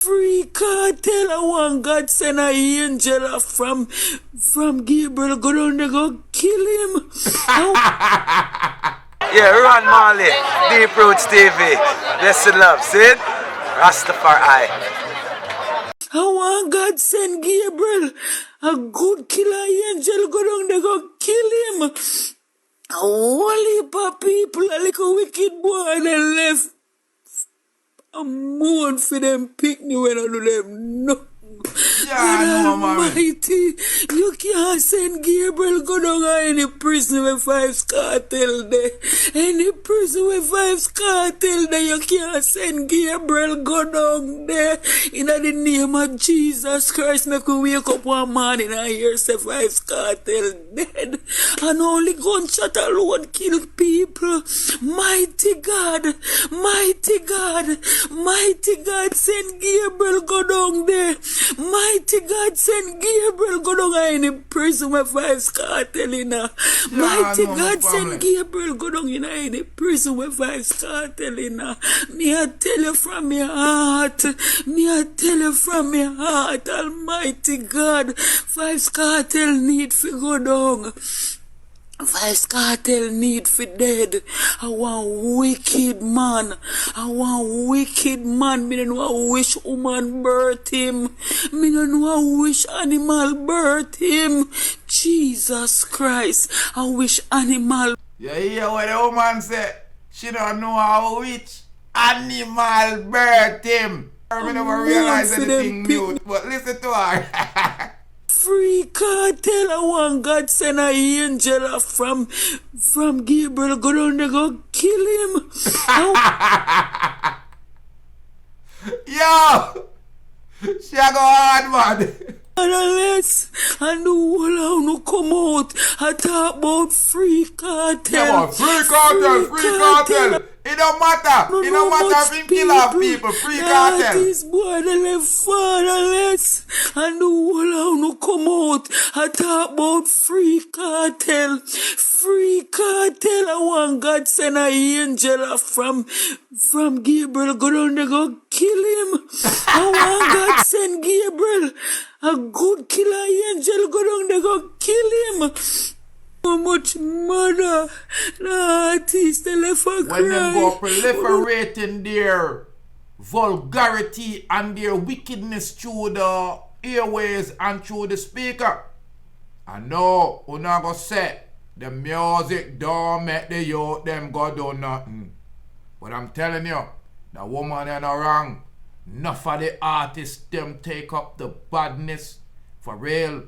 Free Kartel, I want God send an angel from Gabriel go down there go kill him. Yeah, Ron Marley, Deep Roots TV. Blessed love, see it? Rastafari. I want God send Gabriel, a good killer angel go down there go kill him. A whole heap of people, a little wicked boy, they left. I mourn for them picnic when I do them. No. Yeah, no, Almighty, you can't send Gabriel go down any prison with Vybz Kartel there. Any prison with Vybz Kartel there, you can't send Gabriel go down there. In the name of Jesus Christ, make we wake up one morning and hear say Vybz Kartel dead. And only gunshot alone kill people. Mighty God, mighty God, mighty God, send Gabriel go down there. Mighty God, send Gabriel go down in prison with Vybz Kartel in a. Mighty God, send Gabriel go down in a prison with Vybz Kartel in a. Me I tell you from my heart. Me I tell you from my heart. Almighty God, Vybz Kartel need to go down. Vybz Kartel need for dead. I want wicked man. I want wicked man. Me don't know which woman birth him. Me don't know which animal birth him. Jesus Christ. I wish animal. You hear what the woman say? She don't know how which animal birth him. I never realize anything new. But listen to her. Free Kartel, I want God send an angel from Gabriel go down there go kill him. Yo! She a go hard, man. Unless and the whole no come out I talk about Free Kartel. Yeah, but Free Kartel, Free Kartel. It don't matter. It don't matter if he kill off people. Free Kartel. This boy they left fatherless and the whole no come out I talk about Free Kartel. Free Kartel, I want God send an angel from Gabriel go down there go kill him. I want God send Gabriel, a good killer angel go down there go kill him. So much murder. The artists they left for cry. When them go proliferating their vulgarity and their wickedness through the airways and through the speaker. I know we're not gonna say the music don't make the youth them go do nothing. But I'm telling you, the woman ain't no wrong. Enough of the artists them take up the badness for real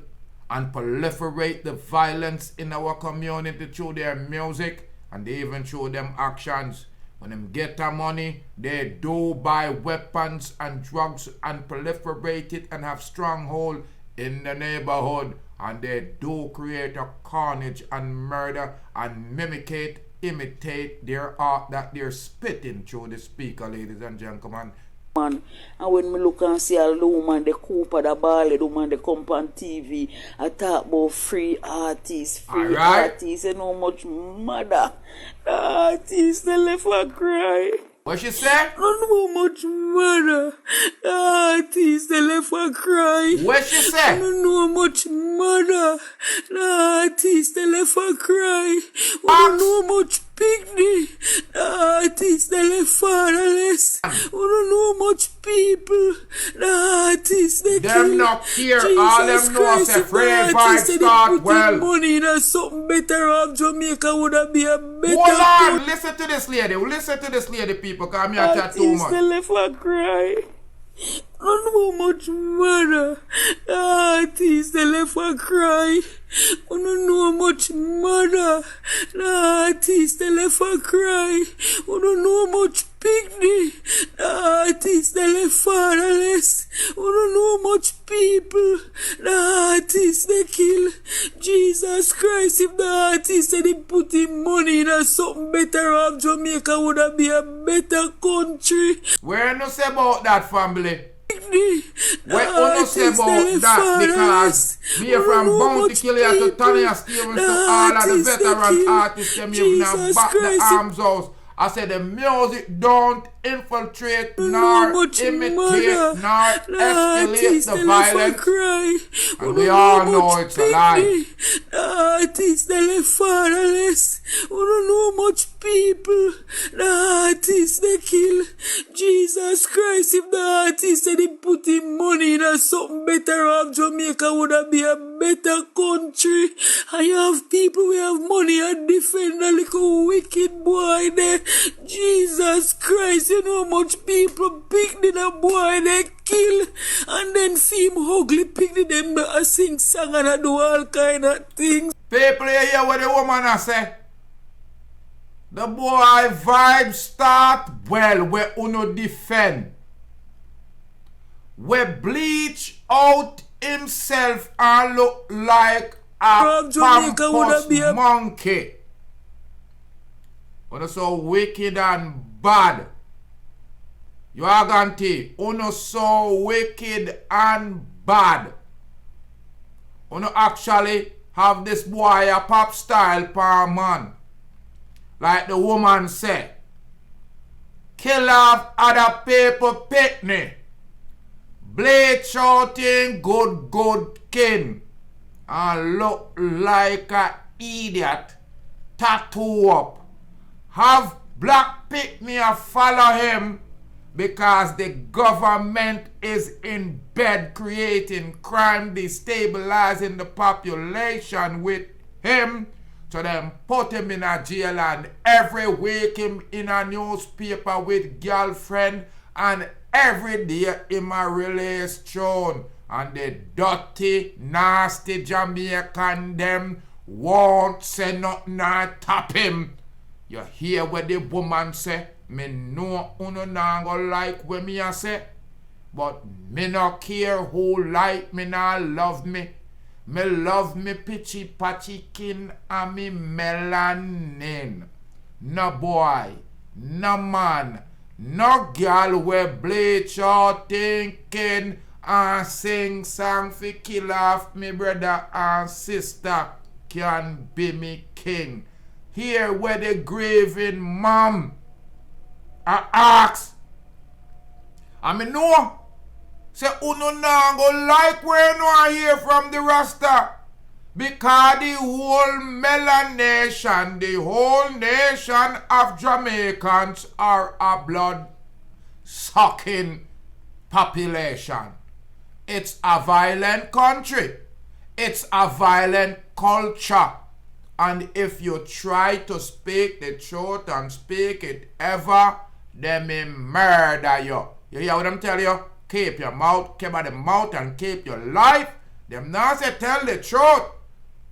and proliferate the violence in our community through their music and even through them actions. When them get the money, they do buy weapons and drugs and proliferate it and have stronghold in the neighborhood. And they do create a carnage and murder and imitate their art that they're spitting through the speaker, ladies and gentlemen. And when me look and see all the woman, the Cooper, the Bally, the woman, they come on TV, I talk about free artists, artists, and how much mother. The artists, they left for cry. What she say? And how much mother. The artists, they left for cry. What she say? I don't know how much mother. The artists, they left for cry. I don't know how much picnic. The artists, they left fatherless. I don't know how much people. The artists, they them kill. not here. Jesus All them know Christ, say if free the Vybz artists, they Kartel. put in money in something better of Jamaica would have been a better. Hold on, listen to this lady. Listen to this lady, people, because I'm here chat too much. They left for cry. And how much mother. The artists, they left for cry. I don't know how much mother. The artists, they left for cry. I don't know how much picnic. The artists, they left fatherless. I don't know how much people. The artists, they kill. Jesus Christ, if the artists, they put in money in something better of Jamaica would have been a better country. Where no say about that, family? What you say about that? Because we are from Bounty Killer to Tanya Stevens to all of the veteran artists them even back the arms house. I said the music don't infiltrate, No nor much imitate, mother. nor The escalate artist the they left for violence. cry. And we all know it's a lie. The artist they left fatherless. We don't know much people. The artist they kill. Jesus Christ, if the artist said he put him money in something better off, Jamaica would have been a better country. And you have people who have money and defend a little wicked boy there. Jesus Christ, you know how much people pick the boy they kill and then see him ugly pick them that sing song and do all kind of things. People hear what the woman a say. The boy vibe start well where uno defend. We bleach out himself and look like a pompous monkey. Uno so wicked and bad. You are going to uno so wicked and bad. Uno actually have this boy a pop style per man. Like the woman said. Kill off other people picnic. Blade shouting good king. And look like a idiot. Tattoo up. Have black picnic follow him because the government is in bed creating crime, destabilizing the population with him. So them put him in a jail and every week him in a newspaper with girlfriend and every day him a release throne. And the dirty, nasty Jamaican them won't say nothing and tap him. You hear what the woman say? Me know uno nah go like what me a say. But me no care who like me nah love me. Me love me pitchy patchy kin and me melanin. No boy, no man, no girl we bleach out thinking and sing song fi kill off me brother and sister can be me king. Here where the grieving mom I ask. I mean no. Say uno nah go like where no I hear from the Rasta. Because the whole melanation, the whole nation of Jamaicans are a blood sucking population. It's a violent country. It's a violent culture. And if you try to speak the truth and speak it ever, they may murder you. You hear what I'm telling you? Keep your mouth, keep the mouth and keep your life. Them now say tell the truth.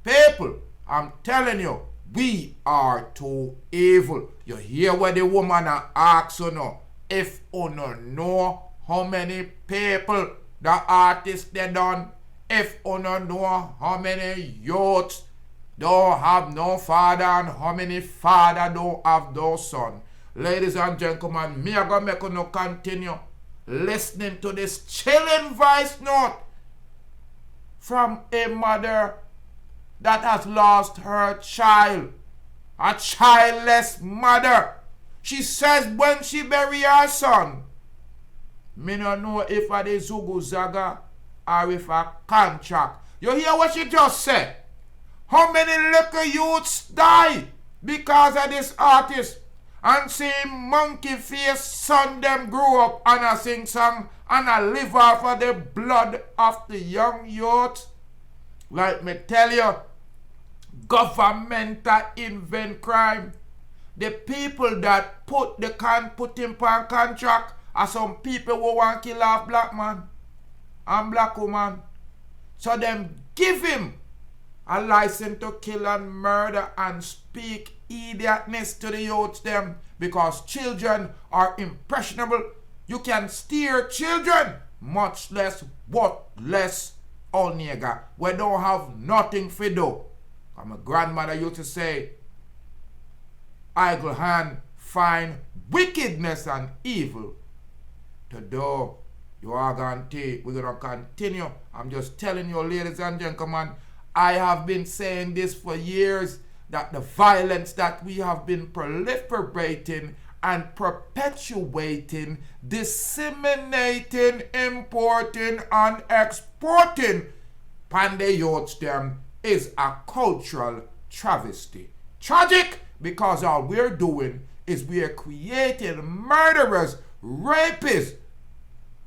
People, I'm telling you, we are too evil. You hear what the woman asks you know. If you know how many people the artists they done, if you know how many youths don't have no father and how many father don't have no son. Ladies and gentlemen, me are gonna make you continue listening to this chilling voice note from a mother that has lost her child, a childless mother. She says when she bury her son, me no know if a the Zugu Zaga or if a contract. You hear what she just said? How many little youths die because of this artist? And see monkey face son them grew up and a sing song and a live off of the blood of the young youth. Like me tell you, government invent crime. The people that put him on contract are some people who want to kill off black man and black woman. So them give him a license to kill and murder and speak idiotness to the youths them because children are impressionable. You can steer children, much less what less all nigga. We don't have nothing for do. My grandmother used to say, idle hand find wickedness and evil to do. You are going to, we're going to continue. I'm just telling you, ladies and gentlemen, I have been saying this for years, that the violence that we have been proliferating and perpetuating, disseminating, importing, and exporting pan the youths them is a cultural travesty. Tragic, because all we're doing is we are creating murderers, rapists,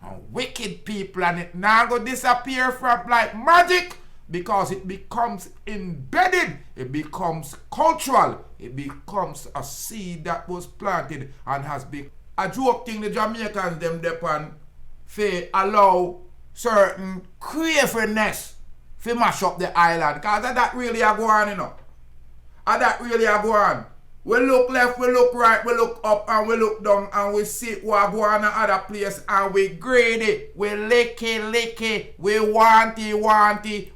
and wicked people, and it now go disappear from like magic because it becomes embedded, it becomes cultural, it becomes a seed that was planted and has been a joke thing the Jamaicans them depend for allow certain craziness to mash up the island, because that really a go on, you know. And that really a go on. We look left, we look right, we look up and we look down and we see what go on in other place and we greedy, we licky, we wanty,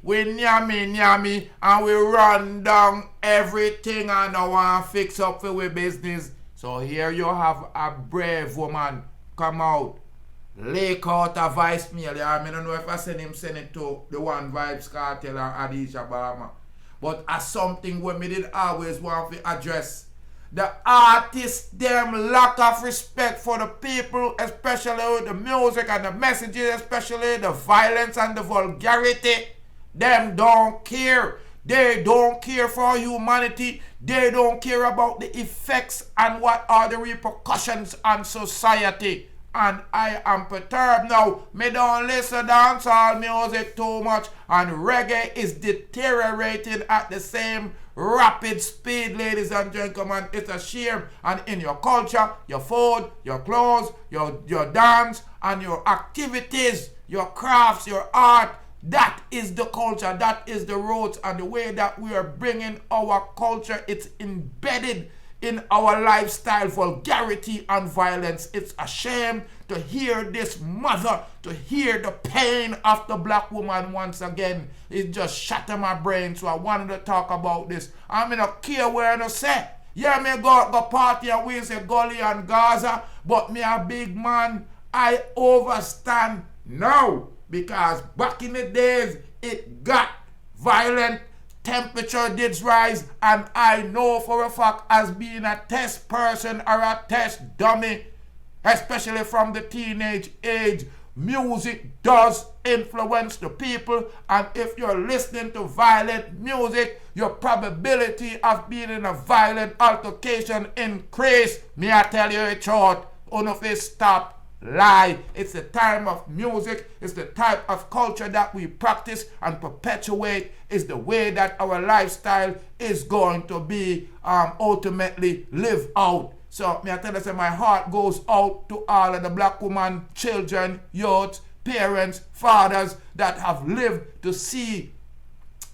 we nyammy, and we run down everything and now want to fix up for we business. So here you have a brave woman come out, leak out a voicemail. I don't know if I send it to the one Vybz Kartel or Adidja Azim. But as something when me did always want to address. The artists, them lack of respect for the people, especially with the music and the messages, especially the violence and the vulgarity. Them don't care. They don't care for humanity. They don't care about the effects and what are the repercussions on society. And I am perturbed now. Me don't listen to dancehall music too much, and reggae is deteriorating at the same rapid speed, ladies and gentlemen. It's a shame. And in your culture, your food, your clothes, your dance, and your activities, your crafts, your art, that is the culture, that is the roots, and the way that we are bringing our culture, it's embedded in our lifestyle, vulgarity and violence. It's a shame to hear this mother, to hear the pain of the black woman once again. It just shattered my brain, so I wanted to talk about this. I'm in a care where I say, yeah, me go party and we say Gully and Gaza, but me a big man, I overstand now, because back in the days, it got violent. Temperature did rise, and I know for a fact, as being a test person or a test dummy, especially from the teenage age, music does influence the people, and if you're listening to violent music, your probability of being in a violent altercation increase. Me I tell you a short, stop lie. It's the time of music, it's the type of culture that we practice and perpetuate, is the way that our lifestyle is going to be ultimately lived out. So me I tell you, say, my heart goes out to all of the black women, children, youths, parents, fathers that have lived to see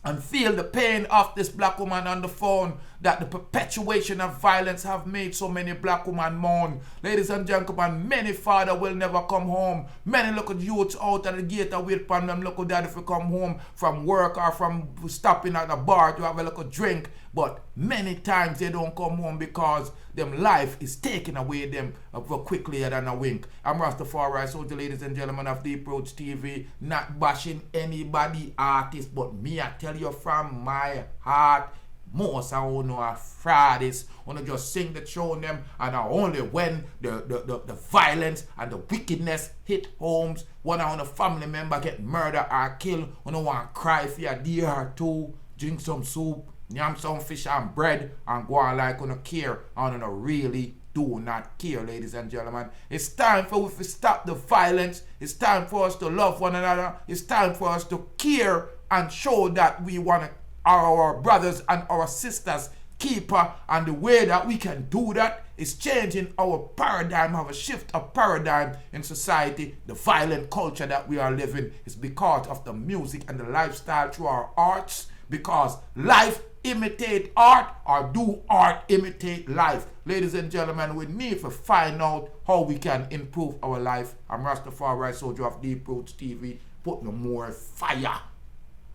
and feel the pain of this black woman on the phone, that the perpetuation of violence have made so many black women mourn. Ladies and gentlemen, many father will never come home. Many look at youths out at the gate and wait upon them, look at that if you come home from work or from stopping at a bar to have a little drink. But many times they don't come home because them life is taken away them quickly than a wink. I'm Rastafari Soldier, ladies and gentlemen of Deep Roots TV, not bashing anybody artist, but me I tell you from my heart, most I don't know are Fridays, wanna just sing the tune them, and only when the violence and the wickedness hit homes, when a family member get murdered or killed, when I want to cry for a day or two, drink some soup, yam some fish and bread, and go on like on a care, and on really do not care, ladies and gentlemen. It's time for us to stop the violence. It's time for us to love one another. It's time for us to care and show that we want to our brothers and our sisters keeper, and the way that we can do that is changing our paradigm, have a shift of paradigm in society. The violent culture that we are living is because of the music and the lifestyle through our arts, because life imitate art, or do art imitate life. Ladies and gentlemen, we need to find out how we can improve our life. I'm Rastafari Soldier of Deep Roots TV. Put no more fire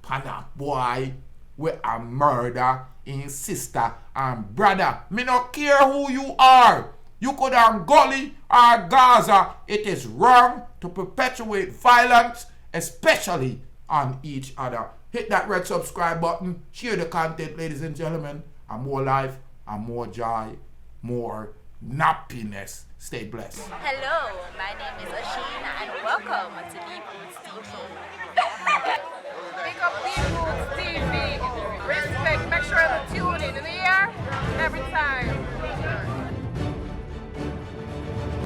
pana boy with a murder in sister and brother. Me no care who you are. You could have Gully or Gaza. It is wrong to perpetuate violence, especially on each other. Hit that red subscribe button. Share the content, ladies and gentlemen. And more life and more joy, more nappiness. Stay blessed. Hello, my name is Ashina and welcome to Deep Roots TV. Pick up Deep Roots TV. Respect, make sure to tune in the air every time.